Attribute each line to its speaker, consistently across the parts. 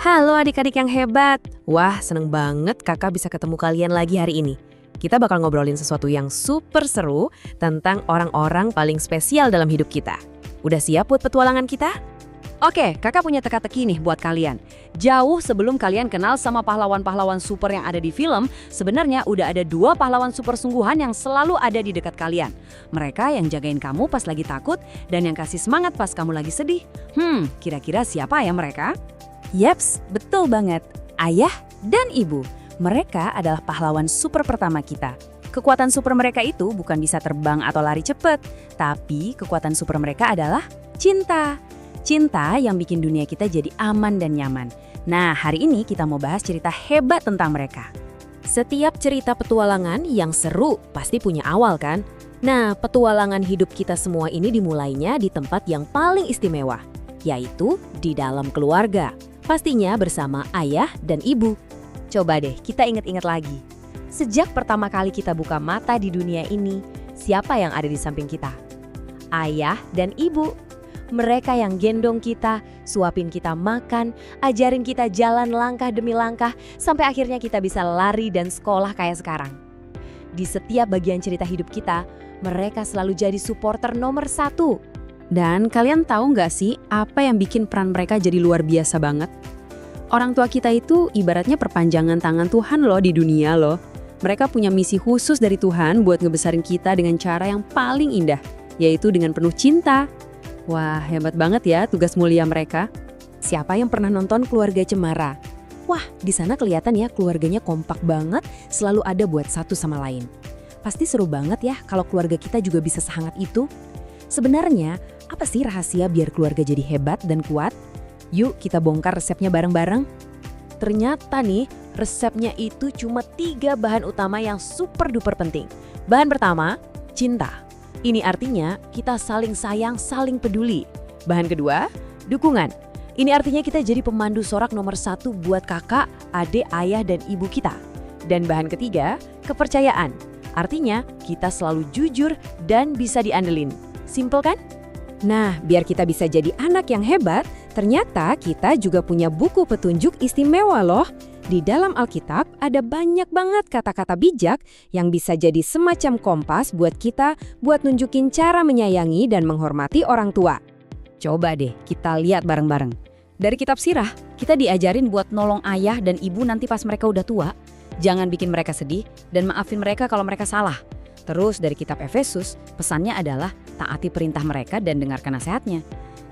Speaker 1: Halo adik-adik yang hebat. Wah, seneng banget kakak bisa ketemu kalian lagi hari ini. Kita bakal ngobrolin sesuatu yang super seru tentang orang-orang paling spesial dalam hidup kita. Udah siap buat petualangan kita?
Speaker 2: Oke, kakak punya teka-teki nih buat kalian. Jauh sebelum kalian kenal sama pahlawan-pahlawan super yang ada di film, sebenarnya udah ada 2 pahlawan super sungguhan yang selalu ada di dekat kalian. Mereka yang jagain kamu pas lagi takut dan yang kasih semangat pas kamu lagi sedih. Kira-kira siapa ya mereka?
Speaker 3: Yaps, betul banget. Ayah dan ibu. Mereka adalah pahlawan super pertama kita. Kekuatan super mereka itu bukan bisa terbang atau lari cepat, tapi kekuatan super mereka adalah cinta. Cinta yang bikin dunia kita jadi aman dan nyaman. Nah, hari ini kita mau bahas cerita hebat tentang mereka.
Speaker 1: Setiap cerita petualangan yang seru pasti punya awal kan? Nah, petualangan hidup kita semua ini dimulainya di tempat yang paling istimewa, yaitu di dalam keluarga. Pastinya bersama ayah dan ibu.
Speaker 3: Coba deh kita ingat-ingat lagi. Sejak pertama kali kita buka mata di dunia ini, siapa yang ada di samping kita? Ayah dan ibu. Mereka yang gendong kita, suapin kita makan, ajarin kita jalan langkah demi langkah, sampai akhirnya kita bisa lari dan sekolah kayak sekarang. Di setiap bagian cerita hidup kita, mereka selalu jadi supporter nomor 1.
Speaker 4: Dan kalian tahu nggak sih apa yang bikin peran mereka jadi luar biasa banget? Orang tua kita itu ibaratnya perpanjangan tangan Tuhan loh di dunia loh. Mereka punya misi khusus dari Tuhan buat ngebesarin kita dengan cara yang paling indah, yaitu dengan penuh cinta. Wah, hebat banget ya tugas mulia mereka.
Speaker 1: Siapa yang pernah nonton Keluarga Cemara? Wah, di sana kelihatan ya keluarganya kompak banget, selalu ada buat satu sama lain. Pasti seru banget ya kalau keluarga kita juga bisa sehangat itu. Sebenarnya, apa sih rahasia biar keluarga jadi hebat dan kuat? Yuk kita bongkar resepnya bareng-bareng. Ternyata nih, resepnya itu cuma 3 bahan utama yang super duper penting. Bahan pertama, cinta. Ini artinya kita saling sayang, saling peduli. Bahan kedua, dukungan. Ini artinya kita jadi pemandu sorak nomor 1 buat kakak, adik, ayah, dan ibu kita. Dan bahan ketiga, kepercayaan. Artinya kita selalu jujur dan bisa diandelin. Simpel kan? Nah, biar kita bisa jadi anak yang hebat, ternyata kita juga punya buku petunjuk istimewa loh. Di dalam Alkitab ada banyak banget kata-kata bijak yang bisa jadi semacam kompas buat kita buat nunjukin cara menyayangi dan menghormati orang tua. Coba deh kita lihat bareng-bareng. Dari kitab Sirah, kita diajarin buat nolong ayah dan ibu nanti pas mereka udah tua. Jangan bikin mereka sedih dan maafin mereka kalau mereka salah. Terus dari kitab Efesus, pesannya adalah taati perintah mereka dan dengarkan nasihatnya.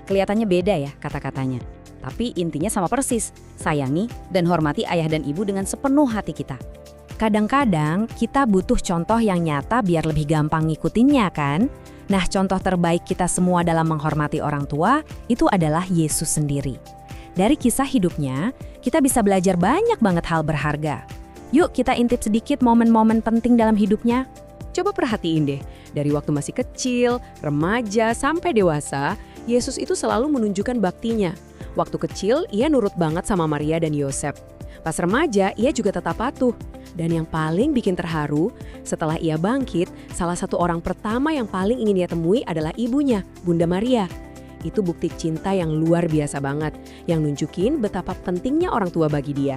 Speaker 1: Kelihatannya beda ya kata-katanya, tapi intinya sama persis, sayangi dan hormati ayah dan ibu dengan sepenuh hati kita. Kadang-kadang kita butuh contoh yang nyata biar lebih gampang ngikutinnya kan? Nah, contoh terbaik kita semua dalam menghormati orang tua itu adalah Yesus sendiri. Dari kisah hidupnya, kita bisa belajar banyak banget hal berharga. Yuk kita intip sedikit momen-momen penting dalam hidupnya. Coba perhatiin deh, dari waktu masih kecil, remaja, sampai dewasa, Yesus itu selalu menunjukkan baktinya. Waktu kecil, ia nurut banget sama Maria dan Yosef. Pas remaja, ia juga tetap patuh. Dan yang paling bikin terharu, setelah ia bangkit, salah satu orang pertama yang paling ingin ia temui adalah ibunya, Bunda Maria. Itu bukti cinta yang luar biasa banget, yang nunjukin betapa pentingnya orang tua bagi dia.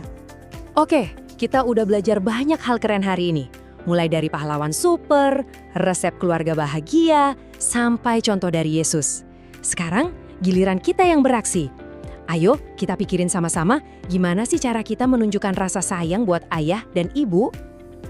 Speaker 1: Oke, kita udah belajar banyak hal keren hari ini. Mulai dari pahlawan super, resep keluarga bahagia, sampai contoh dari Yesus. Sekarang giliran kita yang beraksi. Ayo kita pikirin sama-sama gimana sih cara kita menunjukkan rasa sayang buat ayah dan ibu.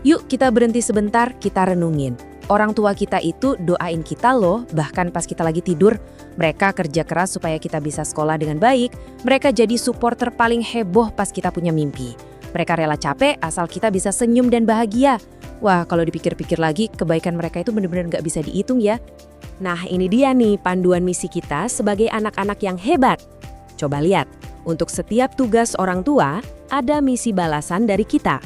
Speaker 1: Yuk kita berhenti sebentar, kita renungin. Orang tua kita itu doain kita loh, bahkan pas kita lagi tidur. Mereka kerja keras supaya kita bisa sekolah dengan baik. Mereka jadi supporter paling heboh pas kita punya mimpi. Mereka rela capek asal kita bisa senyum dan bahagia. Wah, kalau dipikir-pikir lagi, kebaikan mereka itu benar-benar nggak bisa dihitung ya. Nah, ini dia nih panduan misi kita sebagai anak-anak yang hebat. Coba lihat, untuk setiap tugas orang tua, ada misi balasan dari kita.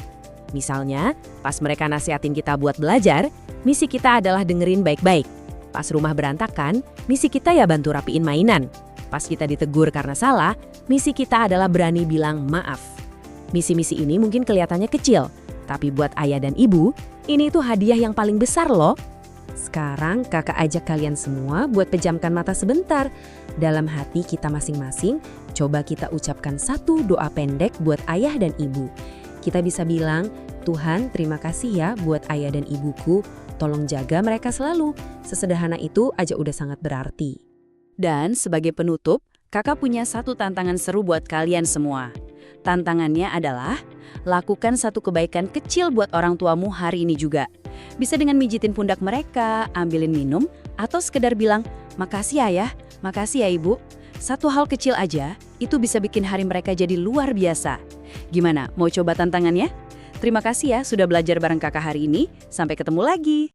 Speaker 1: Misalnya, pas mereka nasihatin kita buat belajar, misi kita adalah dengerin baik-baik. Pas rumah berantakan, misi kita ya bantu rapiin mainan. Pas kita ditegur karena salah, misi kita adalah berani bilang maaf. Misi-misi ini mungkin kelihatannya kecil, tapi buat ayah dan ibu, ini tuh hadiah yang paling besar loh. Sekarang kakak ajak kalian semua buat pejamkan mata sebentar. Dalam hati kita masing-masing, Coba kita ucapkan satu doa pendek buat ayah dan ibu. Kita bisa bilang, Tuhan terima kasih ya buat ayah dan ibuku, tolong jaga mereka selalu. Sesederhana itu aja udah sangat berarti.
Speaker 2: Dan sebagai penutup, kakak punya satu tantangan seru buat kalian semua. Tantangannya adalah, lakukan satu kebaikan kecil buat orang tuamu hari ini juga. Bisa dengan mijitin pundak mereka, ambilin minum, atau sekedar bilang, makasih ayah, makasih ya ibu. Satu hal kecil aja, itu bisa bikin hari mereka jadi luar biasa. Gimana, mau coba tantangannya? Terima kasih ya sudah belajar bareng kakak hari ini. Sampai ketemu lagi.